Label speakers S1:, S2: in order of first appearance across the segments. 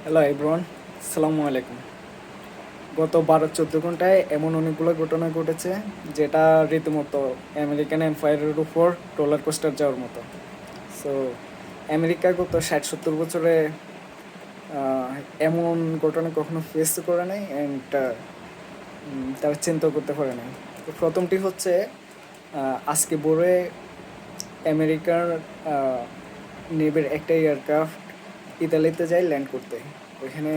S1: Hello everyone, আসসালামু আলাইকুম। গত 12-14 ঘন্টায় এমন অনেকগুলো ঘটনা ঘটেছে যেটা রীতিমতো আমেরিকান এম্পায়ারের উপর রোলার কোস্টার যাওয়ার মতো। সো আমেরিকা গত 60-70 বছরে আহ, এমন ঘটনা কখনো ফেস করে নাই অ্যান্ড তারা চিন্তাও করতে পারে নাই। তো প্রথমটি হচ্ছে আজকে ভোরে আমেরিকার নেভির একটা এয়ারক্রাফট ইতালিতে যায় ল্যান্ড করতে। ওইখানে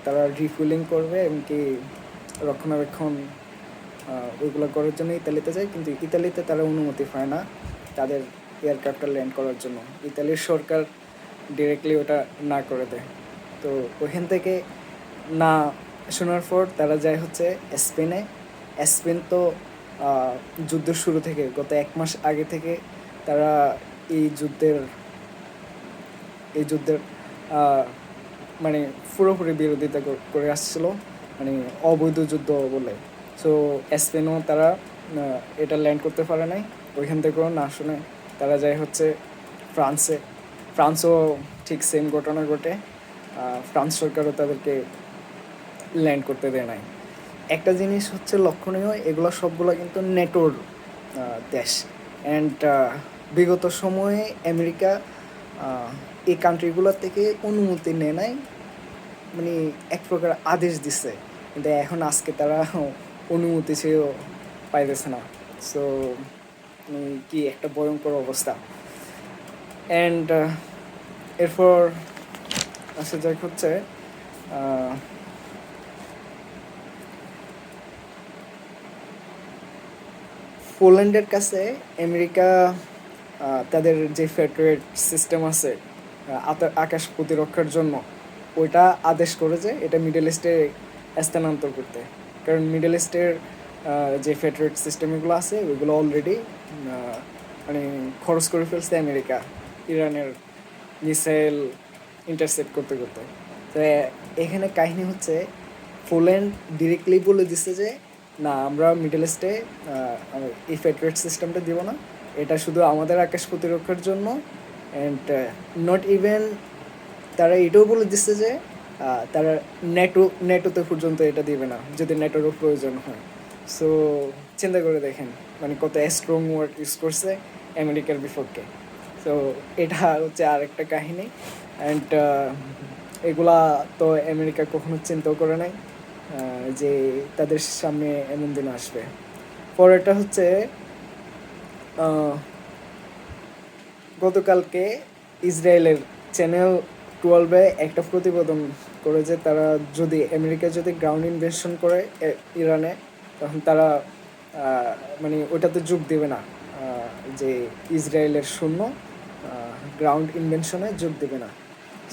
S1: তারা রিফুয়েলিং করবে এমনকি রক্ষণাবেক্ষণ ওইগুলো করার জন্য ইতালিতে যায়, কিন্তু ইতালিতে তারা অনুমতি পায় না তাদের এয়ারক্রাফটটা ল্যান্ড করার জন্য। ইতালির সরকার ডিরেক্টলি ওটা না করে দেয়। তো ওইখান থেকে না শোনার পর তারা যায় হচ্ছে স্পেনে। স্পেন তো যুদ্ধের শুরু থেকে গত 1 মাস আগে থেকে তারা এই যুদ্ধের এই যুদ্ধের আহ, মানে পুরোপুরি বিরোধিতা করে আসছিল, মানে অবৈধ যুদ্ধ বলে। সো স্পেনও তারা এটা ল্যান্ড করতে পারে নাই। ওইখান থেকেও না শুনে তারা যায় হচ্ছে ফ্রান্সে। ফ্রান্সও ঠিক সেম ঘটনা ঘটে। ফ্রান্স সরকারও তাদেরকে ল্যান্ড করতে দেয় নাই। একটা জিনিস হচ্ছে লক্ষণীয়, এগুলো সবগুলো কিন্তু নেটোর দেশ। অ্যান্ড বিগত সময়ে আমেরিকা এই কান্ট্রিগুলোর থেকে অনুমতি নেয় নাই, মানে এক প্রকার আদেশ দিচ্ছে, কিন্তু এখন আজকে তারা অনুমতি চেয়েও পাইতেছে না। সো কি একটা ভয়ঙ্কর অবস্থা। অ্যান্ড এরপর আসা যাক হচ্ছে পোল্যান্ডের কাছে আমেরিকা তাদের যে ফেডারেট সিস্টেম আছে আকাশ প্রতিরক্ষার জন্য, ওইটা আদেশ করে যে এটা মিডল ইস্টে স্থানান্তর করতে। কারণ মিডল ইস্টের যে ফেডারেট সিস্টেম এগুলো আছে ওইগুলো অলরেডি মানে খরচ করে ফেলছে আমেরিকা ইরানের মিসাইল ইন্টারসেপ্ট করতে করতে। তো এখানে কাহিনী হচ্ছে পোল্যান্ড ডিরেক্টলি বলে দিচ্ছে যে না, আমরা মিডল ইস্টে এই ফেডারেট সিস্টেমটা দিব না, এটা শুধু আমাদের আকাশ প্রতিরক্ষার জন্য। অ্যান্ড নট ইভেন তারা এটাও বলে দিচ্ছে যে তারা নেটোতে পর্যন্ত এটা দিবে না যদি নেটোরও প্রয়োজন হয়। সো চিন্তা করে দেখেন মানে কত স্ট্রং ওয়ার্ড ইউজ করছে আমেরিকার বিপক্ষে। তো এটা হচ্ছে আরেকটা কাহিনী। অ্যান্ড এগুলা তো আমেরিকা কখনো চিন্তাও করে নাই যে তাদের সামনে এমন দিন আসবে। পরেরটা হচ্ছে গতকালকে ইসরায়েলের চ্যানেল 12 একটা প্রতিবেদন করে যে তারা যদি আমেরিকা যদি গ্রাউন্ড ইনভেশন করে ইরানে, তখন তারা মানে ওটাতে যোগ দেবে না, যে ইসরায়েলের শূন্য গ্রাউন্ড ইনভেনশনে যোগ দেবে না।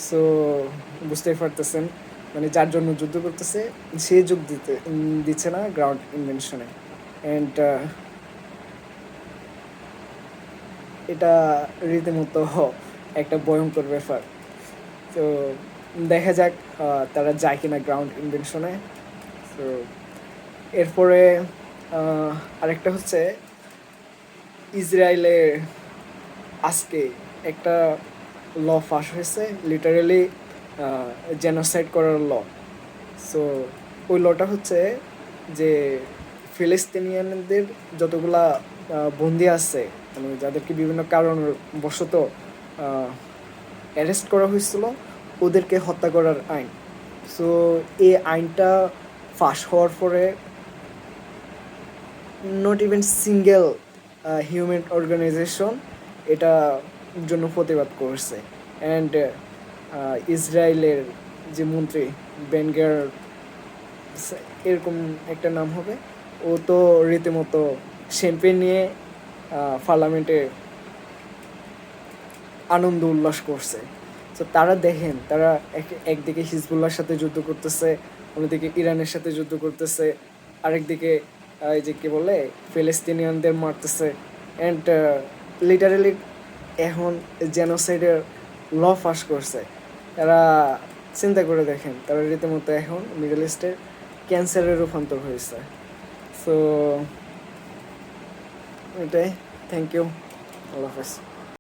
S1: সো বুঝতেই পারতেছেন মানে যার জন্য যুদ্ধ করতেছে সে যোগ দিচ্ছে না গ্রাউন্ড ইনভেনশনে। অ্যান্ড এটা রীতিমতো একটা ভয়ঙ্কর ব্যাপার। তো দেখা যাক তারা যায় কিনা গ্রাউন্ড ইনভেনশনে। তো এরপরে আরেকটা হচ্ছে ইসরায়েলে আজকে একটা ল পাস হয়েছে, লিটারেলি জেনোসাইড করার ল। সো ওই লটা হচ্ছে যে ফিলিস্তিনিয়ানদের যতগুলা বন্দি আছে, মানে যাদেরকে বিভিন্ন কারণবশত অ্যারেস্ট করা হয়েছিল, ওদেরকে হত্যা করার আইন। সো এই আইনটা পাশ হওয়ার পরে not even single human organization এটা জন্য প্রতিবাদ করছে। অ্যান্ড ইসরায়েলের যে মন্ত্রী বেনগার এরকম একটা নাম হবে, ও তো রীতিমতো শ্যাম্পেন নিয়ে পার্লামেন্টে আনন্দ উল্লাস করছে। তো তারা দেখেন তারা একদিকে হিজবুল্লাহর সাথে যুদ্ধ করতেছে, অন্যদিকে ইরানের সাথে যুদ্ধ করতেছে, আরেকদিকে এই যে কী বলে ফিলিস্তিনিয়ানদের মারতেছে। অ্যান্ড লিটারেলি এখন জেনোসাইডের ল পাস করছে। তারা চিন্তা করে দেখেন তারা রীতিমতো এখন মিডল ইস্টের ক্যান্সারে রূপান্তর হয়েছে। সো এটাই। Thank you. আল্লাহ হাফেজ।